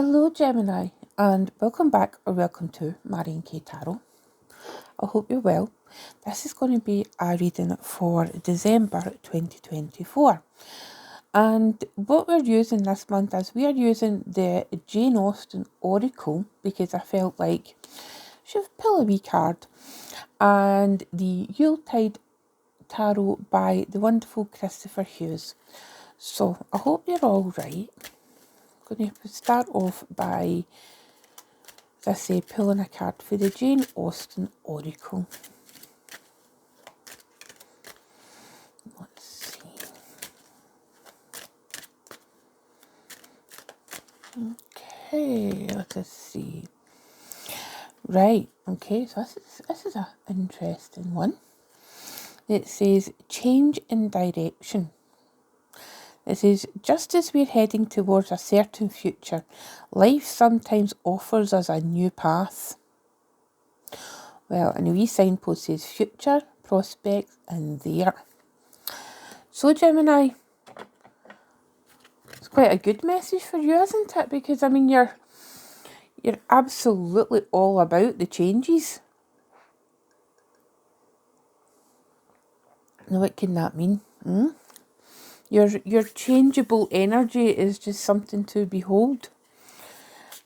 Hello Gemini, and welcome back or welcome to Marion K Tarot. I hope you're well. This is going to be a reading for December 2024. And what we're using this month is we are using the Jane Austen Oracle because I felt like should pull a wee card, and the Yuletide Tarot by the wonderful Christopher Hughes. So I hope you're all right. I'm going to start off by, as I say, pulling a card for the Jane Austen Oracle. Let's see. Okay, let us see. Right, okay, so this is an interesting one. It says, change in direction. It says, just as we're heading towards a certain future, life sometimes offers us a new path. Well, and a wee signpost says future, prospects, and there. So Gemini, it's quite a good message for you, isn't it? Because I mean, you're absolutely all about the changes. Now, what can that mean? Your changeable energy is just something to behold.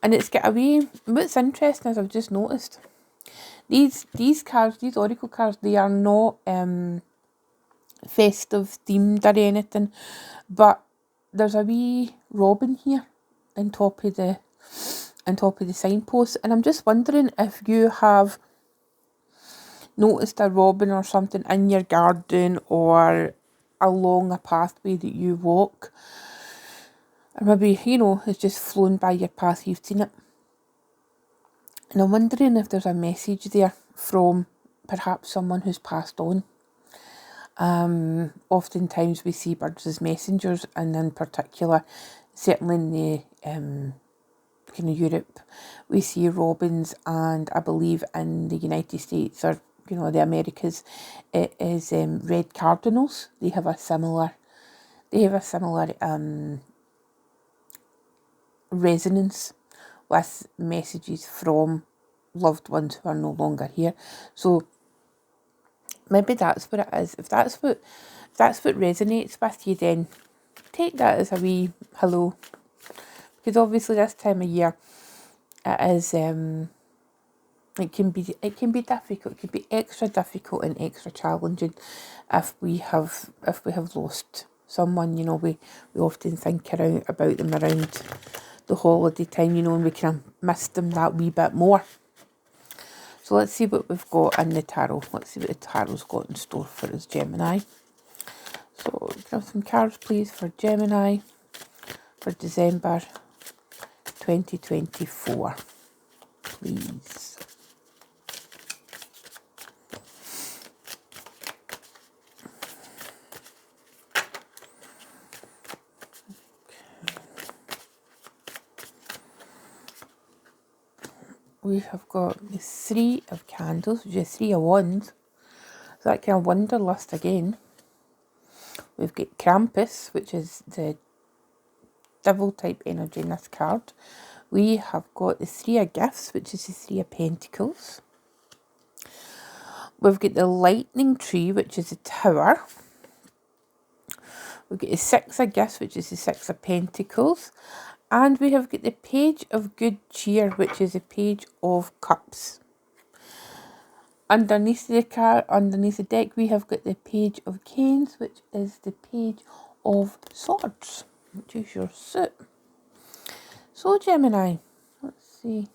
And it's got a way, what's interesting is I've just noticed, these cards, these oracle cards, they are not festive themed or anything, but there's a wee robin here on top of the signpost, and I'm just wondering if you have noticed a robin or something in your garden or along a pathway that you walk, or maybe, you know, it's just flown by your path, you've seen it. And I'm wondering if there's a message there from perhaps someone who's passed on. Oftentimes we see birds as messengers, and in particular, certainly in the kind of Europe, we see robins, and I believe in the United States, or you know, the Americas, it is red cardinals. They have a similar resonance with messages from loved ones who are no longer here. So maybe that's what it is. If that's what resonates with you, then take that as a wee hello. Because obviously this time of year, it is it can be difficult. It can be extra difficult and extra challenging if we have lost someone. You know, we often think about them around the holiday time, you know, and we can have missed them that wee bit more. So let's see what we've got in the tarot. Let's see what the tarot's got in store for us, Gemini. So can I have some cards, please, for Gemini for December 2024, please. We have got the Three of Candles, which is Three of Wands. So that kind of wanderlust again. We've got Krampus, which is the devil type energy in this card. We have got the Three of Gifts, which is the Three of Pentacles. We've got the Lightning Tree, which is the Tower. We've got the Six of Gifts, which is the Six of Pentacles. And we have got the Page of Good Cheer, which is the Page of Cups. Underneath the deck, we have got the Page of Canes, which is the Page of Swords, which is your suit. So Gemini, let's see.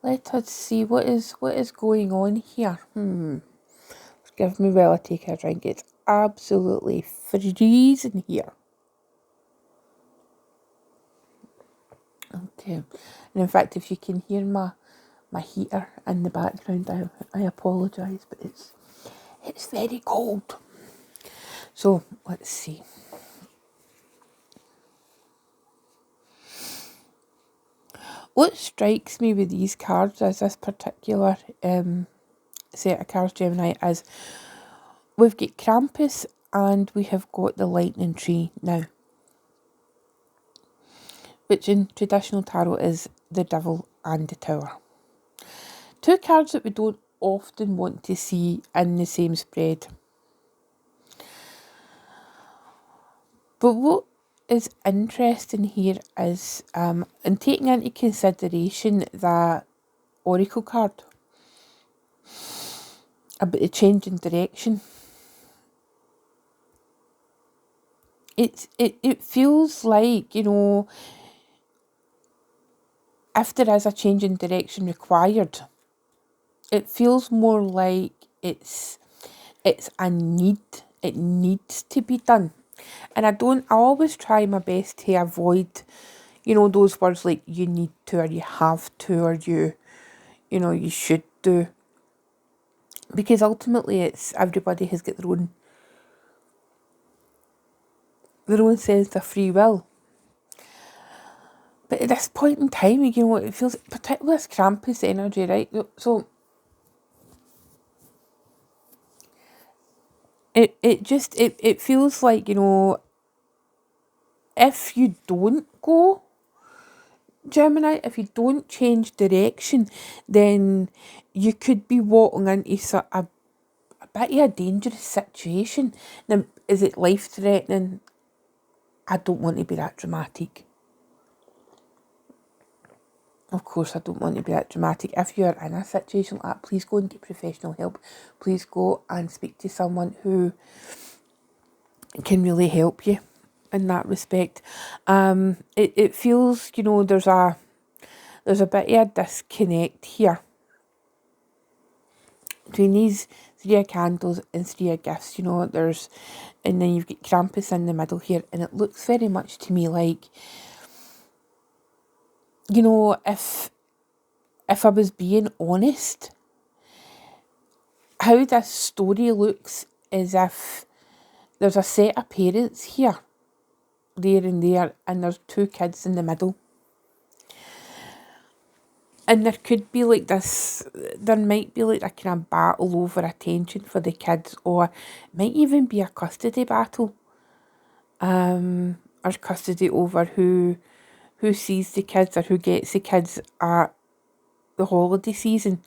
Let us see what is going on here. Give me well, I take a drink. It's absolutely freezing here. Okay, and in fact, if you can hear my heater in the background, I apologise, but it's very cold. So let's see. What strikes me with these cards as this particular set of cards, Gemini, is we've got Krampus and we have got the Lightning Tree. Now, which in traditional tarot is the Devil and the Tower. Two cards that we don't often want to see in the same spread. But what is interesting here is, in taking into consideration that Oracle card about the change in direction, it feels like, you know, if there is a change in direction required, it feels more like it's a need. It needs to be done. And I always try my best to avoid, you know, those words like you need to, or you have to, or you know, you should do. Because ultimately it's everybody has got their own sense of free will. But at this point in time, you know, it feels, particularly this Krampus energy, right? So it feels like, you know, if you don't go, Gemini, if you don't change direction, then you could be walking into a bit of a dangerous situation. Now, is it life-threatening? I don't want to be that dramatic. Of course, I don't want to be that dramatic. If you're in a situation like that, please go and get professional help. Please go and speak to someone who can really help you in that respect. It feels, you know, there's a bit of a disconnect here between these 3 of candles and 3 of gifts, you know, and then you've got Krampus in the middle here, and it looks very much to me like, you know, if I was being honest, how this story looks is if there's a set of parents here, there and there, and there's 2 kids in the middle. And there could be like this, there might be like a kind of battle over attention for the kids, or it might even be a custody battle. Or custody over who sees the kids or who gets the kids at the holiday season.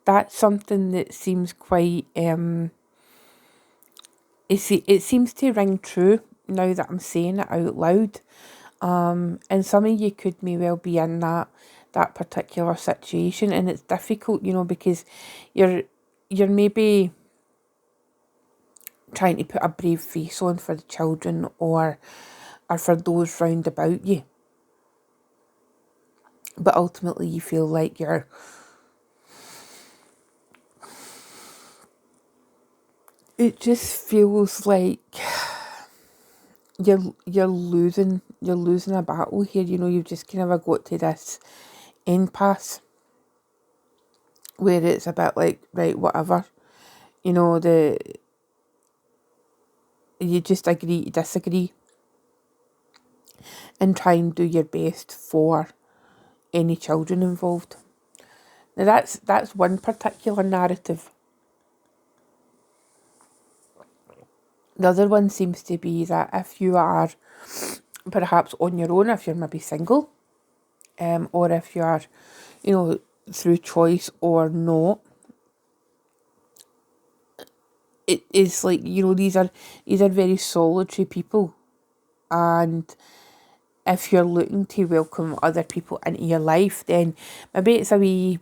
That's something that seems quite, it seems to ring true now that I'm saying it out loud. And some of you could may well be in that particular situation, and it's difficult, you know, because you're maybe trying to put a brave face on for the children or for those round about you, but ultimately you feel like it just feels like you're losing a battle here. You know, you've just kind of got to this impasse where it's a bit like, right, whatever, you know, you just agree to disagree and try and do your best for any children involved. Now that's one particular narrative. The other one seems to be that if you are perhaps on your own, if you're maybe single, or if you are, you know, through choice or not, it is like, you know, these are very solitary people, and if you're looking to welcome other people into your life, then maybe it's a wee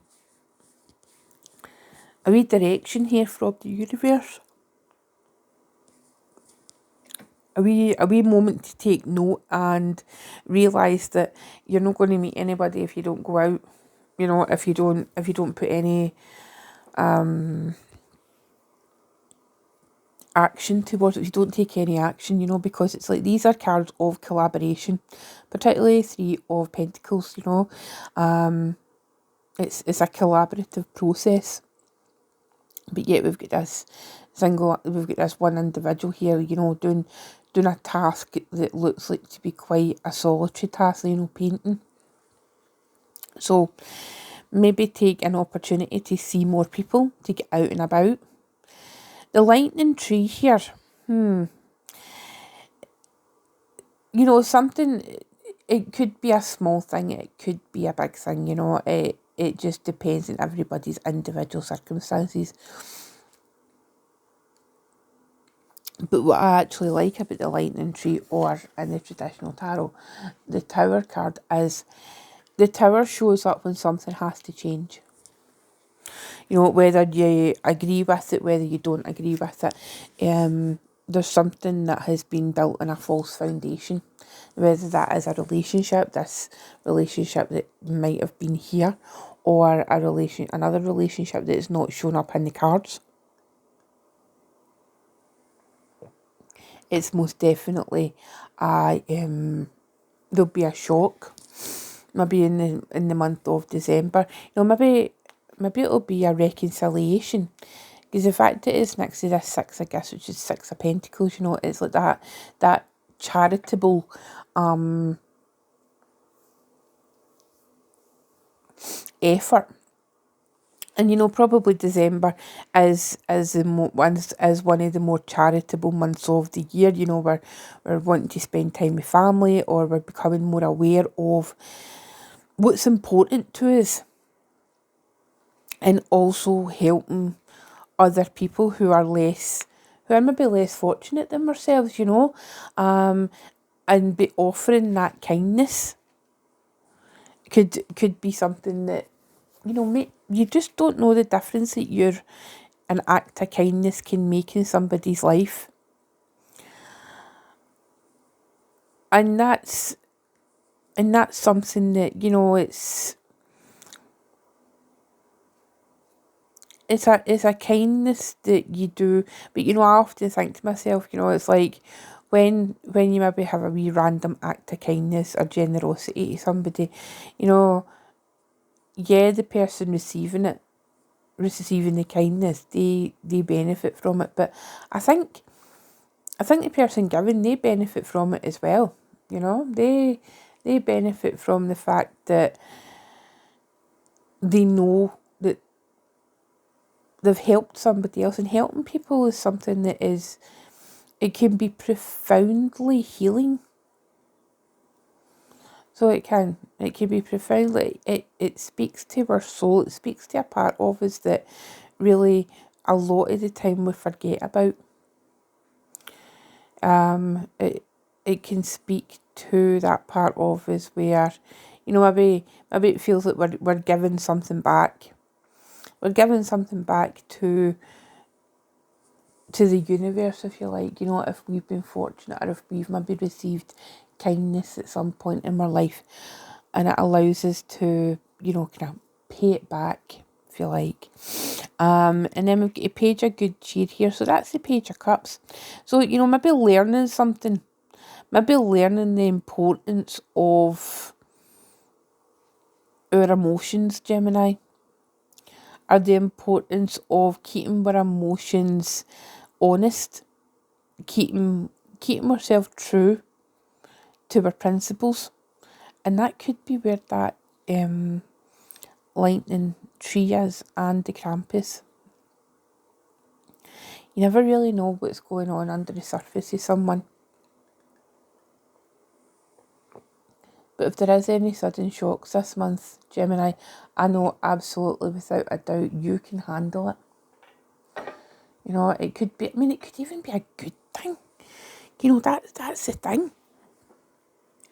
direction here from the universe. A wee moment to take note and realise that you're not going to meet anybody if you don't go out. You know, if you don't put any action towards it, if you don't take any action, you know, because it's like these are cards of collaboration, particularly 3 of Pentacles, you know. It's a collaborative process. But yet we've got this one individual here, you know, doing a task that looks like to be quite a solitary task, you know, painting. So maybe take an opportunity to see more people, to get out and about. The lightning tree here, you know, something, it could be a small thing, it could be a big thing, you know, it just depends on everybody's individual circumstances. But what I actually like about the lightning tree, or in the traditional tarot, the Tower card, is the Tower shows up when something has to change. You know, whether you agree with it, whether you don't agree with it, there's something that has been built on a false foundation. Whether that is a relationship, this relationship that might have been here, or another relationship that is not shown up in the cards. It's most definitely there'll be a shock, maybe in the month of December. You know, maybe it'll be a reconciliation, because the fact it is next to this Six of Gifts, which is Six of Pentacles, you know, it's like that charitable effort. And you know, probably December is one of the more charitable months of the year. You know, we're wanting to spend time with family, or we're becoming more aware of what's important to us, and also helping other people who are maybe less fortunate than ourselves. You know, and be offering that kindness could be something that, you know, you just don't know the difference that an act of kindness can make in somebody's life. And that's something that, you know, it's a kindness that you do. But, you know, I often think to myself, you know, it's like when you maybe have a wee random act of kindness or generosity to somebody, you know, yeah, the person receiving the kindness, they benefit from it. But I think the person giving, they benefit from it as well. You know, they benefit from the fact that they know that they've helped somebody else, and helping people is something that it can be profoundly healing. So it can be profoundly, it speaks to our soul, it speaks to a part of us that really a lot of the time we forget about. It can speak to that part of us where, you know, maybe it feels like we're giving something back. We're giving something back to the universe, if you like. You know, if we've been fortunate, or if we've maybe received kindness at some point in our life, and it allows us to, you know, kind of pay it back, if you like. And then we've got a Page of Good Cheer here. So that's the Page of Cups. So, you know, maybe learning something. Maybe learning the importance of our emotions, Gemini. Or the importance of keeping our emotions honest. Keeping ourselves true to our principles. And that could be where that lightning tree is, and the Krampus. You never really know what's going on under the surface of someone. But if there is any sudden shocks this month, Gemini, I know absolutely without a doubt you can handle it. You know, it could be, I mean, it could even be a good thing. You know, that's the thing.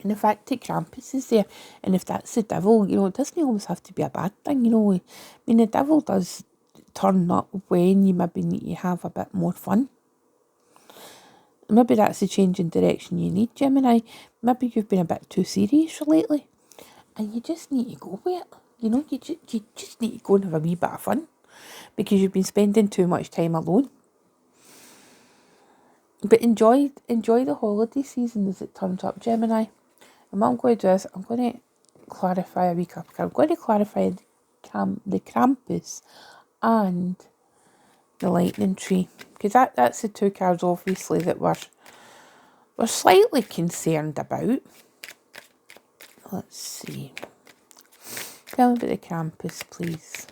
And the fact that Krampus is there, and if that's the devil, you know, it doesn't always have to be a bad thing, you know. I mean, the devil does turn up when you maybe need to have a bit more fun. Maybe that's the change in direction you need, Gemini. Maybe you've been a bit too serious lately, and you just need to go with it. You know, you just need to go and have a wee bit of fun, because you've been spending too much time alone. But enjoy the holiday season as it turns up, Gemini. And what I'm going to do is, I'm going to clarify a wee couple. I'm going to clarify the Krampus and the lightning tree, because that's the two cards obviously that we're slightly concerned about. Let's see. Tell me about the Krampus, please.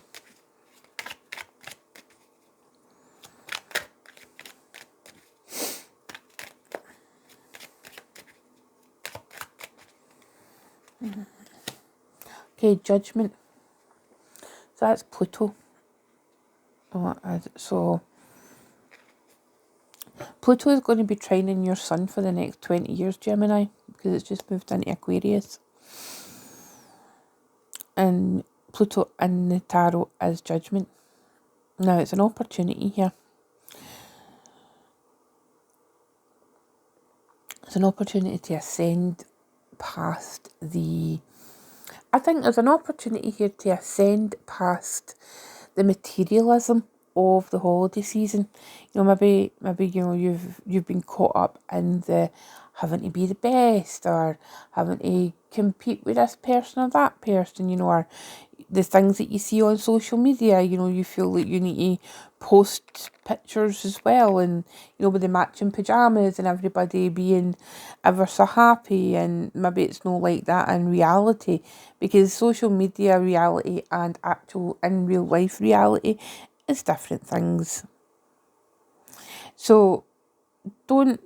Okay, Judgment. So that's Pluto. So Pluto is going to be trining your sun for the next 20 years, Gemini, because it's just moved into Aquarius. And Pluto in the tarot is Judgment. Now, it's an opportunity here. It's an opportunity to ascend past the... I think there's an opportunity here to ascend past the materialism of the holiday season. You know, maybe you know you've been caught up in the having to be the best, or having to compete with this person or that person, you know, or the things that you see on social media, you know, you feel like you need to post pictures as well, and you know, with the matching pajamas and everybody being ever so happy, and maybe it's not like that in reality, because social media reality and actual in real life reality is different things. So don't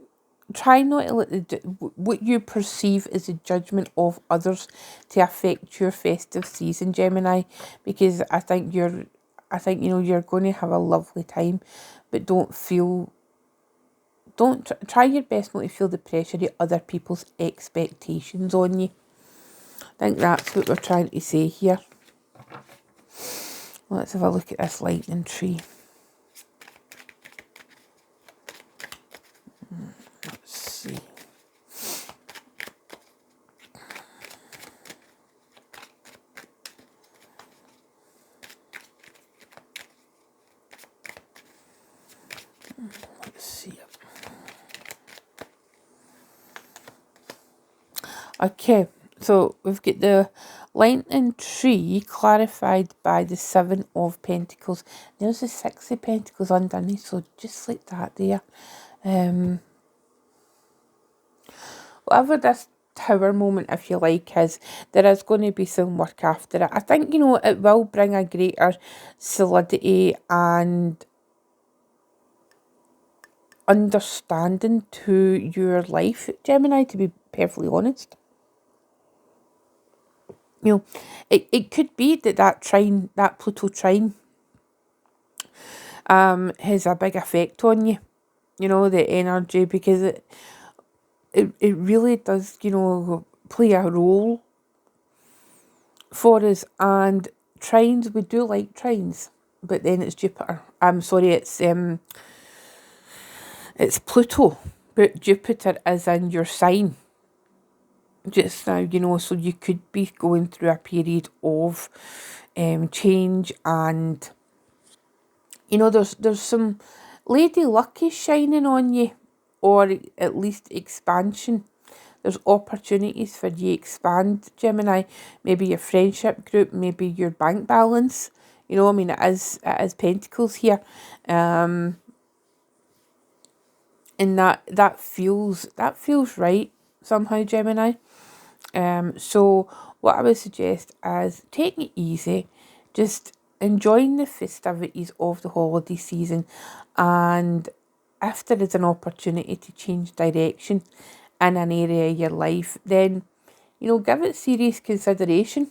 try not to let what you perceive as a judgment of others to affect your festive season, Gemini, because I think you know you're going to have a lovely time, but don't try your best not to feel the pressure of other people's expectations on you. I think that's what we're trying to say here. Let's have a look at this lightning tree. Let's see. Let's see. Okay, so we've got the lightning tree clarified by the Seven of Pentacles. There's the Six of Pentacles underneath, so just like that there. Whatever this tower moment, if you like, is, there is going to be some work after it. I think, you know, it will bring a greater solidity and understanding to your life, Gemini, to be perfectly honest. You know, it could be that Pluto trine has a big effect on you, you know, the energy, because it really does, you know, play a role for us. And trines, we do like trines, but then it's Jupiter. I'm sorry, it's Pluto, but Jupiter is in your sign just now, you know, so you could be going through a period of change, and you know, there's some lady luck is shining on you, or at least expansion. There's opportunities for you to expand, Gemini. Maybe your friendship group, maybe your bank balance. You know, I mean, it is Pentacles here, and that feels right somehow, Gemini. So what I would suggest is taking it easy, just enjoying the festivities of the holiday season, and if there is an opportunity to change direction in an area of your life, then, you know, give it serious consideration.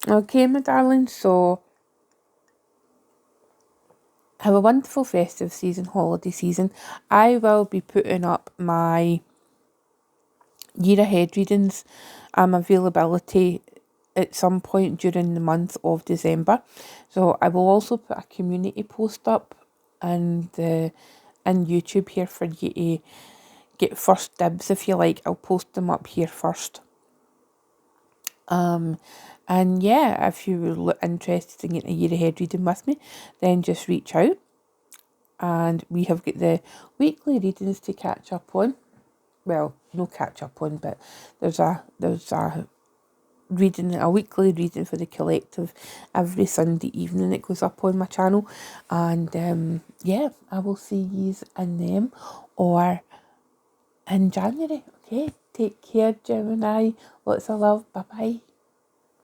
Okay, my darling, so have a wonderful festive season, holiday season. I will be putting up my year ahead readings availability at some point during the month of December. So I will also put a community post up and in YouTube here for you to get first dibs, if you like. I'll post them up here first. And yeah, if you're interested in getting a year ahead reading with me, then just reach out. And we have got the weekly readings to catch up on. Well, no catch up on, but there's a reading, a weekly reading for the collective every Sunday evening. It goes up on my channel, and yeah, I will see yous in them or in January. Okay, take care, Gemini. Lots of love. Bye bye.